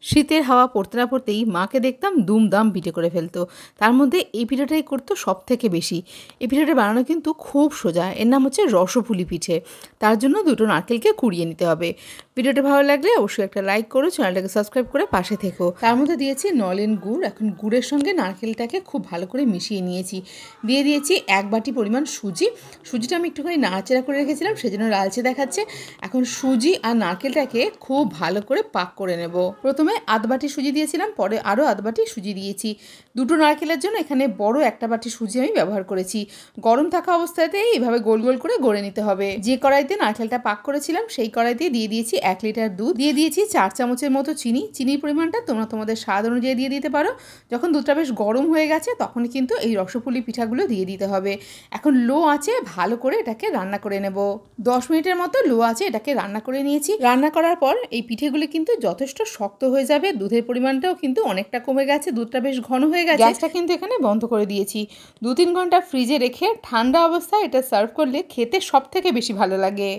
শীতের হাওয়া পড়তে না পড়তেই মাকে দেখতাম দুমদাম পিঠে করে ফেলতো। তার মধ্যে এই পিঠেটাই করতো সব থেকে বেশি। এই পিঠেটা বানানো কিন্তু খুব সোজা। এর নাম হচ্ছে রসপুলি পিঠে। তার জন্য দুটো নারকেলকে কুড়িয়ে নিতে হবে। ভিডিওটা ভালো লাগলে অবশ্যই একটা লাইক করো, চ্যানেলটাকে সাবস্ক্রাইব করে পাশে থেকো। তার মধ্যে দিয়েছি নলেন গুড়। এখন গুড়ের সঙ্গে নারকেলটাকে খুব ভালো করে মিশিয়ে নিয়েছি। দিয়ে দিয়েছি 1 বাটি পরিমাণ সুজি। সুজিটা আমি একটুখানি নাড়াচাড়া করে রেখেছিলাম, সেজন্য লালচে দেখাচ্ছে। এখন সুজি আর নারকেলটাকে খুব ভালো করে পাক করে নেব। প্রথমে আধ বাটি সুজি দিয়েছিলাম, পরে আরও আধ বাটি সুজি দিয়েছি। দুটো নারকেলের জন্য এখানে বড় একটা বাটি সুজি আমি ব্যবহার করেছি। গরম থাকা অবস্থাতে এইভাবে গোল গোল করে গড়ে নিতে হবে। যে কড়াইতে নারকেলটা পাক করেছিলাম সেই কড়াইতে দিয়ে দিয়েছি 1 লিটার দুধ, দিয়ে দিয়েছি 4 চামচের মতো চিনি। চিনির পরিমাণটা তোমরা তোমাদের স্বাদ অনুযায়ী দিয়ে দিতে পারো। যখন দুধটা বেশ গরম হয়ে গেছে তখনই কিন্তু এই রসপুলি পিঠাগুলো দিয়ে দিতে হবে। এখন লো আঁচে ভালো করে এটাকে রান্না করে নেব। 10 মিনিটের মতো লো আঁচে এটাকে রান্না করে নিয়েছি। রান্না করার পর এই পিঠেগুলো কিন্তু যথেষ্ট শক্ত হয়ে যাবে। দুধের পরিমাণটাও কিন্তু অনেকটা কমে গেছে, দুধটা বেশ ঘন হয়ে গেছে। গ্যাসটা কিন্তু এখানে বন্ধ করে দিয়েছি। 2-3 ঘন্টা ফ্রিজে রেখে ঠান্ডা অবস্থায় এটা সার্ভ করলে খেতে সব থেকে বেশি ভালো লাগে।